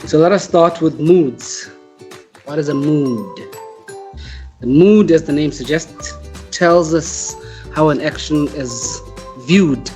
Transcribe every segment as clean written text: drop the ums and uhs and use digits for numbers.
So let us start with moods. What is a mood? The mood, as the name suggests, tells us how an action is viewed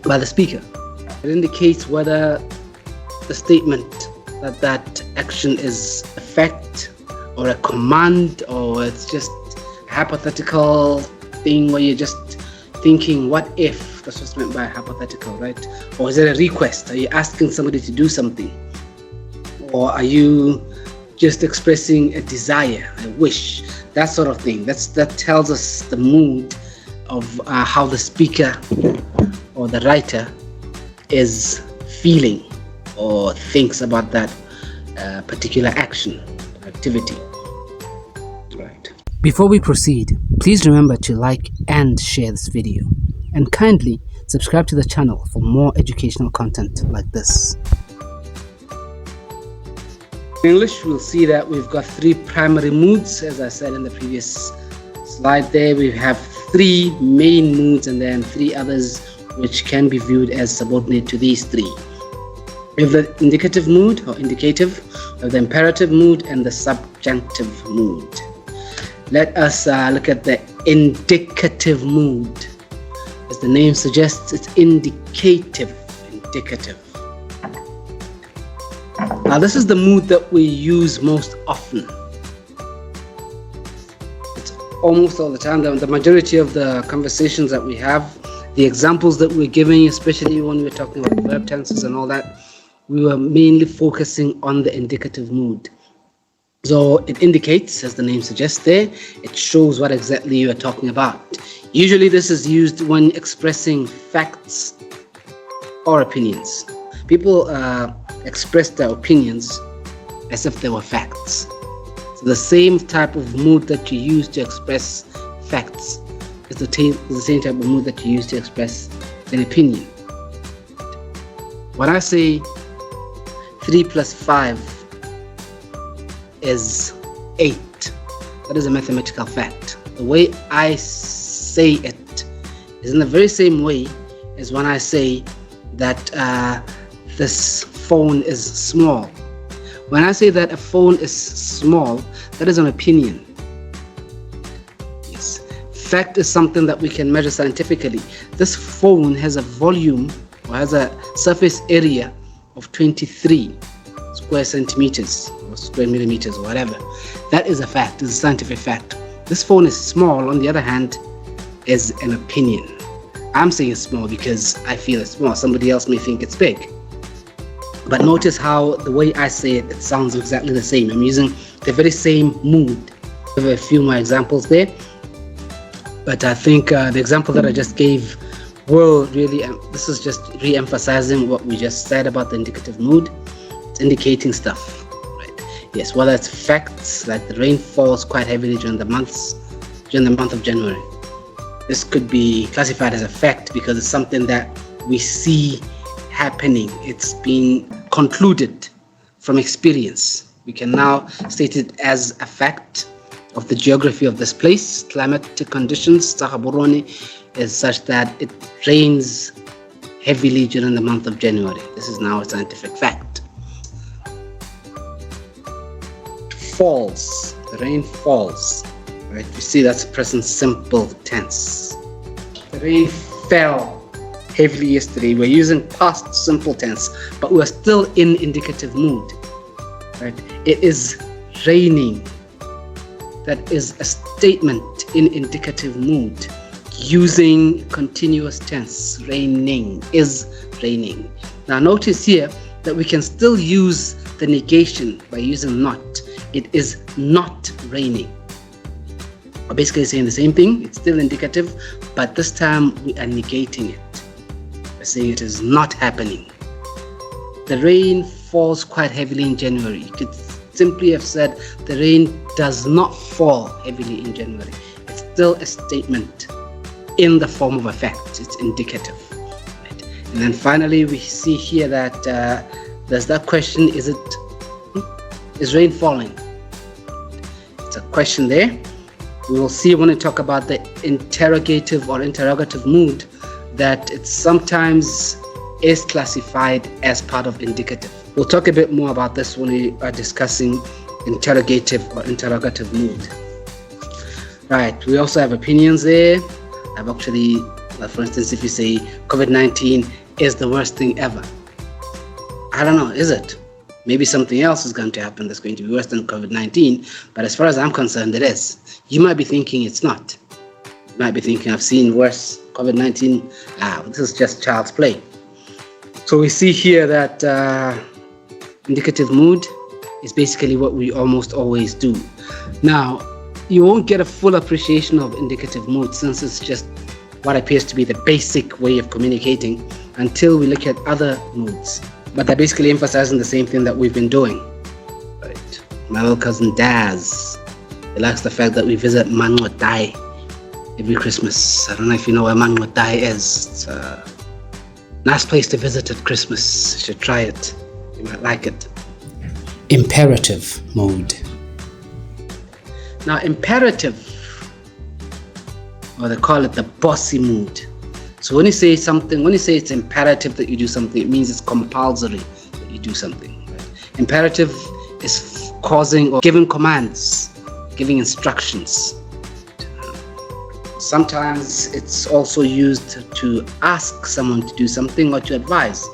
by the speaker. It indicates whether the statement that action is a fact or a command, or it's just a hypothetical thing where you're just thinking, what if? That's what's meant by hypothetical, right? Or is it a request? Are you asking somebody to do something? Or are you just expressing a desire, a wish, that sort of thing? That tells us the mood of how the speaker or the writer is feeling or thinks about that particular action, activity. Right. Before we proceed, please remember to like and share this video, and kindly subscribe to the channel for more educational content like this. In English, we'll see that we've got three primary moods. As I said in the previous slide there, we have three main moods and then three others which can be viewed as subordinate to these three. We have the indicative mood or indicative, we have the imperative mood and the subjunctive mood. Let us look at the indicative mood. As the name suggests, it's indicative, indicative. Now, this is the mood that we use most often. It's almost all the time. The majority of the conversations that we have, the examples that we're giving, especially when we're talking about verb tenses and all that, we were mainly focusing on the indicative mood. So it indicates, as the name suggests there, it shows what exactly you are talking about. Usually this is used when expressing facts or opinions. People express their opinions as if they were facts. So the same type of mood that you use to express facts is the same type of mood that you use to express an opinion. When I say 3 plus 5 is 8, that is a mathematical fact. The way I say it is in the very same way as when I say that this phone is small. When I say that a phone is small, that is an opinion. Yes. Fact is something that we can measure scientifically. This phone has a volume or has a surface area of 23 square centimeters or square millimeters or whatever. That is a fact, it's a scientific fact. This phone is small, on the other hand, is an opinion. I'm saying it's small because I feel it's small. Somebody else may think it's big. But notice how the way I say it, it sounds exactly the same. I'm using the very same mood. I have a few more examples there. But I think the example that I just gave will really, this is just re-emphasizing what we just said about the indicative mood. It's indicating stuff, right? Yes, whether it's facts, like the rain falls quite heavily during the month of January. This could be classified as a fact because it's something that we see happening. It's been concluded from experience. We can now state it as a fact of the geography of this place. Climatic conditions is such that it rains heavily during the month of January. This is now a scientific fact. Falls, the rain falls, right? You see that's present simple tense. The rain fell heavily yesterday. We're using past simple tense, but we're still in indicative mood, right? It is raining. That is a statement in indicative mood using continuous tense. Raining is raining. Now notice here that we can still use the negation by using not. It is not raining. We're basically saying the same thing. It's still indicative, but this time we are negating it. We're saying it is not happening. The rain falls quite heavily in January. You could simply have said the rain does not fall heavily in January. It's still a statement in the form of a fact. It's indicative. Right? And then finally we see here that there's that question, is rain falling? It's a question there. We will see when we talk about the interrogative or interrogative mood that it sometimes is classified as part of indicative. We'll talk a bit more about this when we are discussing interrogative or interrogative mood. Right, we also have opinions there. I've actually, for instance, if you say COVID-19 is the worst thing ever, I don't know, is it? Maybe something else is going to happen that's going to be worse than COVID-19, but as far as I'm concerned, it is. You might be thinking it's not. You might be thinking, I've seen worse COVID-19. This is just child's play. So we see here that indicative mood is basically what we almost always do. Now, you won't get a full appreciation of indicative mood since it's just what appears to be the basic way of communicating until we look at other moods. But they're basically emphasizing the same thing that we've been doing. Right. My little cousin Daz, he likes the fact that we visit Mangotai every Christmas. I don't know if you know where Mangotai is. It's a nice place to visit at Christmas. You should try it. You might like it. Imperative mood. Now, imperative, or they call it the bossy mood. So when you say something, when you say it's imperative that you do something, it means it's compulsory that you do something. Right? Imperative is causing or giving commands, giving instructions. Sometimes it's also used to ask someone to do something or to advise.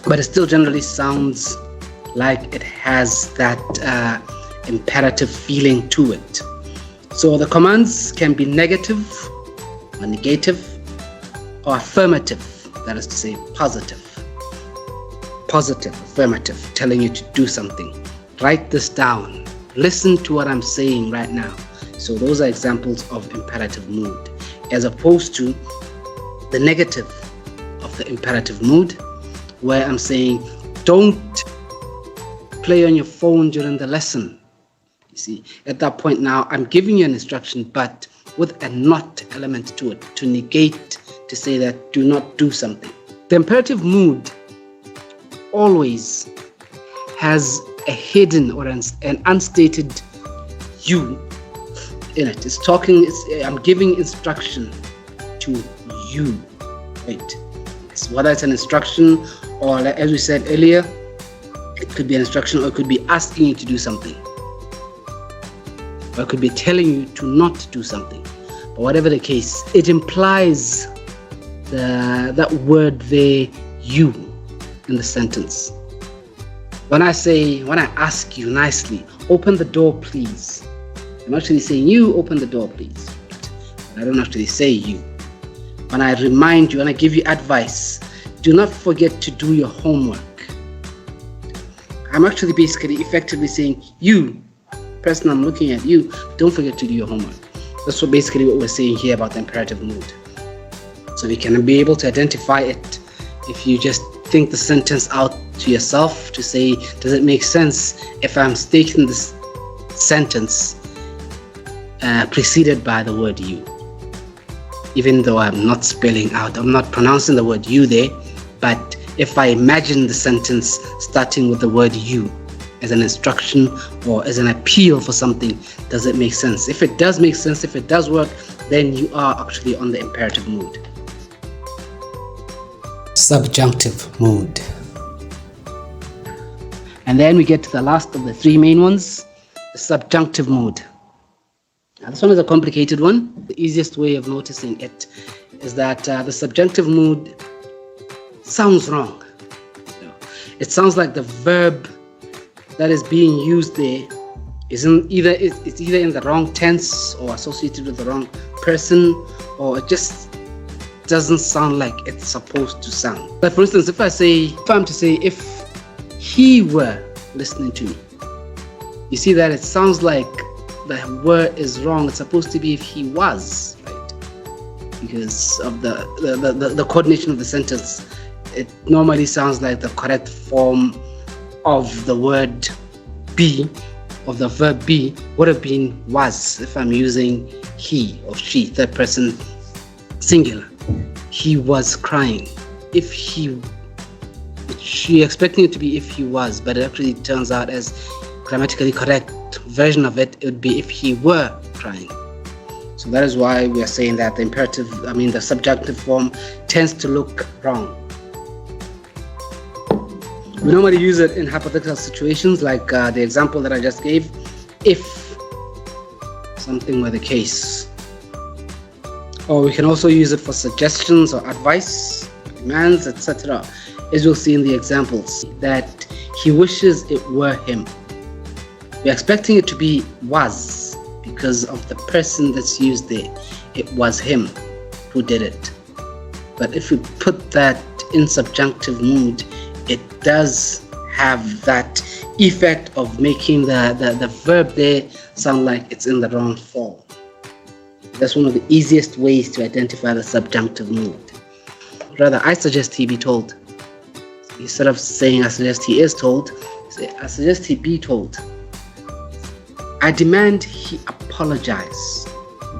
But it still generally sounds like it has that imperative feeling to it. So the commands can be negative or negative or affirmative, that is to say positive, affirmative, telling you to do something. Write this down. Listen to what I'm saying right now. So those are examples of imperative mood, as opposed to the negative of the imperative mood, where I'm saying, don't play on your phone during the lesson. You see, at that point now, I'm giving you an instruction, but with a not element to it, to negate, to say that do not do something. The imperative mood always has a hidden or an unstated you in it. It's talking, I'm giving instruction to you, right? It's whether it's an instruction or, as we said earlier, it could be an instruction or it could be asking you to do something. Or it could be telling you to not do something. But whatever the case, it implies that word there, you, in the sentence. When I ask you nicely, open the door please, I'm actually saying you open the door please. But I don't actually say you. When I remind you, when I give you advice, do not forget to do your homework. I'm actually basically effectively saying you, person I'm looking at, you, don't forget to do your homework. That's what we're saying here about the imperative mood. So we can be able to identify it if you just think the sentence out to yourself to say, does it make sense if I'm stating this sentence preceded by the word you? Even though I'm not spelling out, I'm not pronouncing the word you there, but if I imagine the sentence starting with the word you as an instruction or as an appeal for something, does it make sense? If it does make sense, if it does work, then you are actually on the imperative mood. Subjunctive mood. And then we get to the last of the three main ones, the subjunctive mood. Now, this one is a complicated one. The easiest way of noticing it is that the subjunctive mood sounds wrong. It sounds like the verb that is being used there is either in the wrong tense or associated with the wrong person, or it just doesn't sound like it's supposed to sound. Like for instance, if I'm to say if he were listening to me, you see that it sounds like the word is wrong. It's supposed to be if he was, right? Because of the coordination of the sentence, it normally sounds like the correct form of the word be, of the verb be, would have been was if I'm using he or she, third person singular. He was crying. If she expecting it to be if he was, but it actually turns out as grammatically correct version of it, it would be if he were crying. So that is why we are saying that the subjunctive form tends to look wrong. We normally use it in hypothetical situations like the example that I just gave, if something were the case. Or we can also use it for suggestions or advice, demands, etc. As we'll see in the examples, that he wishes it were him. We're expecting it to be was because of the person that's used there. It was him who did it. But if we put that in subjunctive mood, it does have that effect of making the verb there sound like it's in the wrong form. That's one of the easiest ways to identify the subjunctive mood. Rather, I suggest he be told. Instead of saying I suggest he is told, say I suggest he be told. I demand he apologize.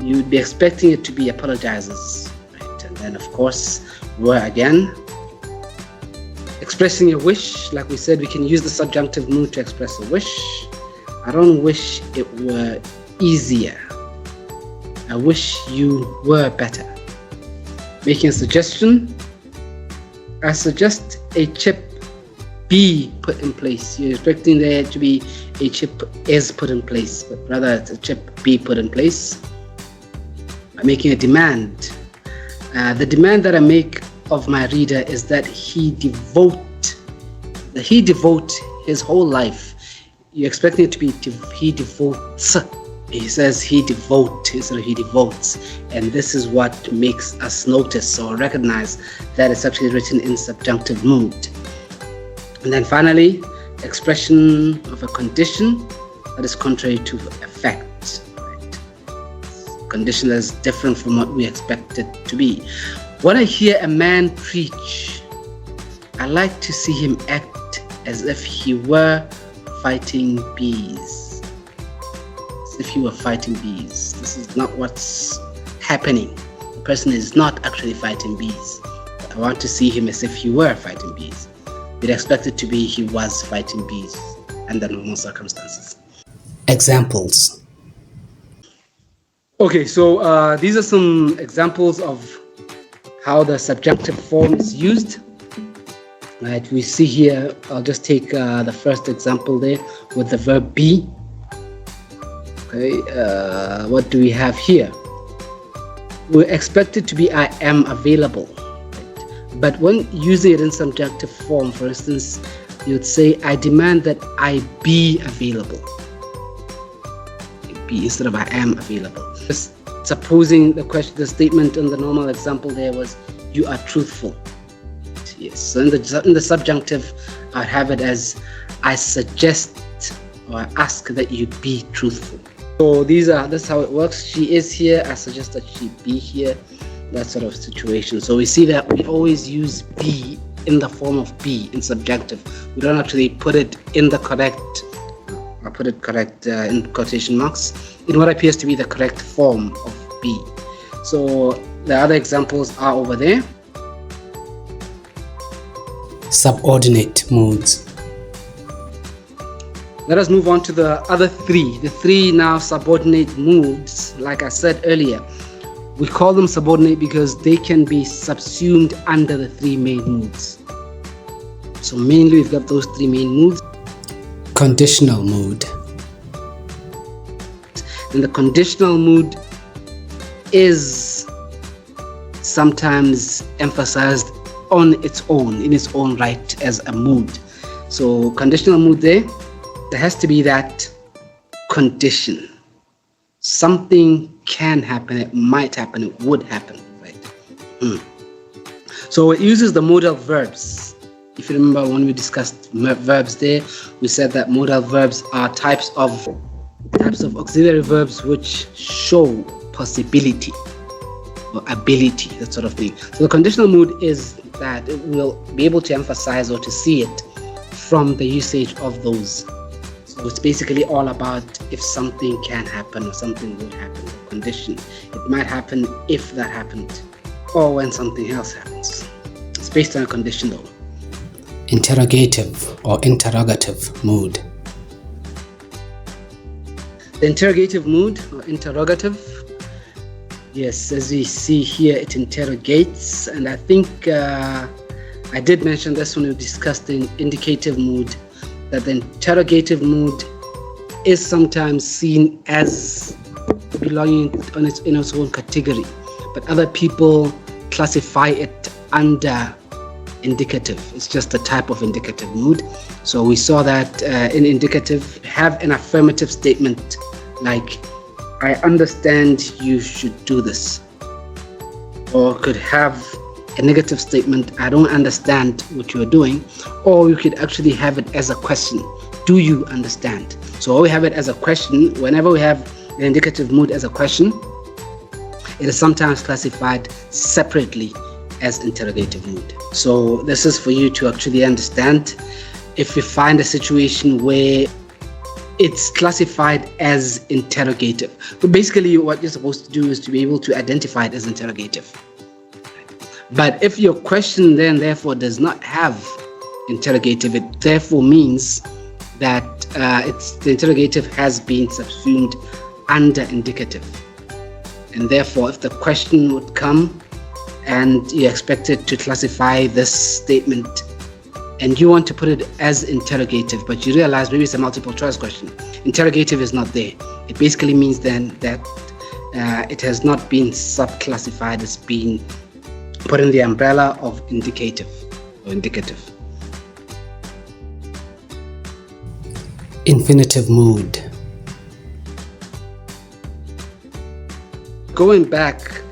You'd be expecting it to be apologizes, right? And then of course, were again. Expressing a wish, like we said, we can use the subjunctive mood to express a wish. I don't wish it were easier. I wish you were better. Making a suggestion, I suggest a chip be put in place. You're expecting there to be a chip is put in place, but rather it's a chip be put in place. I'm making a demand. The demand that I make of my reader is that he devote his whole life. You're expecting it to be he devotes. He says he devote instead of he devotes, and this is what makes us notice or recognize that it's actually written in subjunctive mood. And then finally, expression of a condition that is contrary to effect. Right? Condition that is different from what we expect it to be. When I hear a man preach, I like to see him act as if he were fighting bees. As if he were fighting bees. This is not what's happening. The person is not actually fighting bees. I want to see him as if he were fighting bees. We'd expect it to be he was fighting bees under normal circumstances. Examples. Okay, so these are some examples of how the subjunctive form is used. Right, we see here, I'll just take the first example there with the verb be. Okay, what do we have here? We're expected to be I am available. Right? But when using it in subjunctive form, for instance, you'd say I demand that I be available. Be instead of I am available. Just supposing the statement in the normal example there was you are truthful. Yes. So in the subjunctive, I'd have it as I suggest or I ask that you be truthful. So that's how it works. She is here. I suggest that she be here. That sort of situation. So we see that we always use be in the form of be in subjunctive. We don't actually put it in the correct. I put it correct in quotation marks in what appears to be the correct form of be. So the other examples are over there. Subordinate moods. Let us move on to the other three. The three now subordinate moods. Like I said earlier, we call them subordinate because they can be subsumed under the three main moods. So mainly we've got those three main moods. Conditional mood. And the conditional mood is sometimes emphasized on its own, in its own right as a mood. So conditional mood there has to be that condition. Something can happen, it might happen, it would happen, right? So it uses the modal verbs. If you remember when we discussed verbs there, we said that modal verbs are types of auxiliary verbs which show possibility or ability, that sort of thing. So the conditional mood is that it will be able to emphasize or to see it from the usage of those. So it's basically all about if something can happen or something would happen, a condition. It might happen if that happened or when something else happens. It's based on a condition though. Interrogative or interrogative mood. The interrogative mood or interrogative, yes, as we see here, it interrogates, and I think I I did mention this when we discussed the indicative mood, that the interrogative mood is sometimes seen as belonging in its own category, but other people classify it under indicative. It's just a type of indicative mood. So we saw that in indicative, have an affirmative statement like, I understand you should do this. Or could have a negative statement, I don't understand what you're doing. Or you could actually have it as a question, do you understand? So we have it as a question. Whenever we have the indicative mood as a question, it is sometimes classified separately as interrogative mood. So this is for you to actually understand. If you find a situation where it's classified as interrogative, but basically what you're supposed to do is to be able to identify it as interrogative. But if your question then therefore does not have interrogative, it therefore means that the interrogative has been subsumed under indicative. And therefore, if the question would come and you're expected to classify this statement and you want to put it as interrogative, but you realize maybe it's a multiple choice question, interrogative is not there. It basically means then that it has not been subclassified as being put in the umbrella of indicative or indicative. Infinitive mood. Going back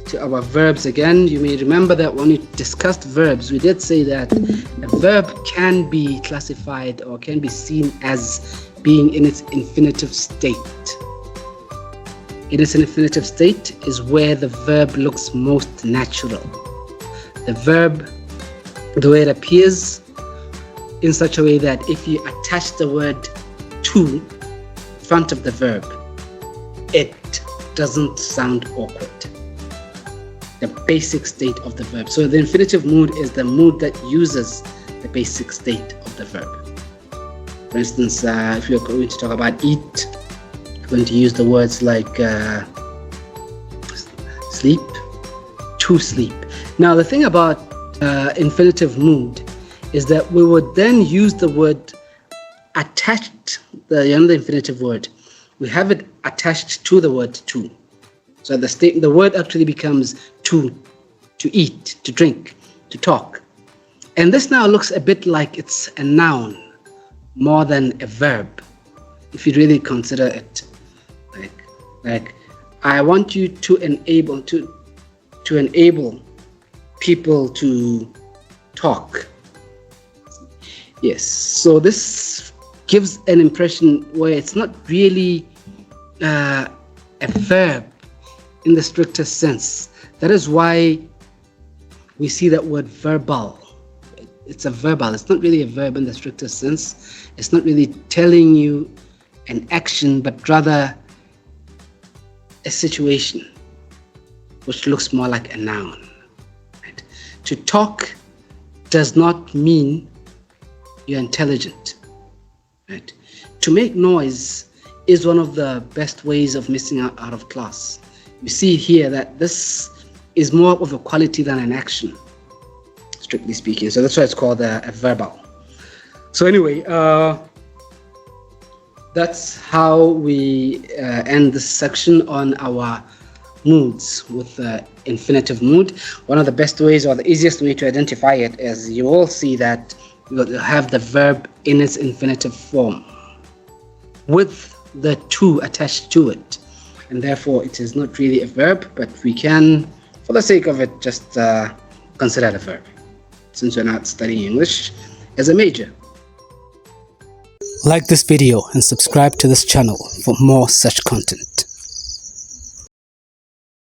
to our verbs again, you may remember that when we discussed verbs, we did say that a verb can be classified or can be seen as being in its infinitive state. In its infinitive state is where the verb looks most natural. The verb, the way it appears in such a way that if you attach the word to front of the verb, it doesn't sound awkward. The basic state of the verb. So the infinitive mood is the mood that uses the basic state of the verb. For instance, if you're going to talk about eat, you're going to use the words like sleep, to sleep. Now the thing about infinitive mood is that we would then use the word attached, the infinitive word. We have it attached to the word to. So the word actually becomes to eat, to drink, to talk. And this now looks a bit like it's a noun more than a verb, if you really consider it. Like I want you to enable people to talk. Yes, so this gives an impression where it's not really a verb in the strictest sense. That is why we see that word verbal. It's a verbal. It's not really a verb in the strictest sense. It's not really telling you an action, but rather a situation, which looks more like a noun. Right? To talk does not mean you're intelligent. Right? To make noise is one of the best ways of missing out of class. You see here that this is more of a quality than an action, strictly speaking. So that's why it's called a verbal. So anyway, that's how we end this section on our moods with the infinitive mood. One of the best ways or the easiest way to identify it is you will see that you have the verb in its infinitive form with the to attached to it. And therefore it is not really a verb, but we can, for the sake of it, just consider it a verb, since we're not studying English as a major. Like this video and subscribe to this channel for more such content.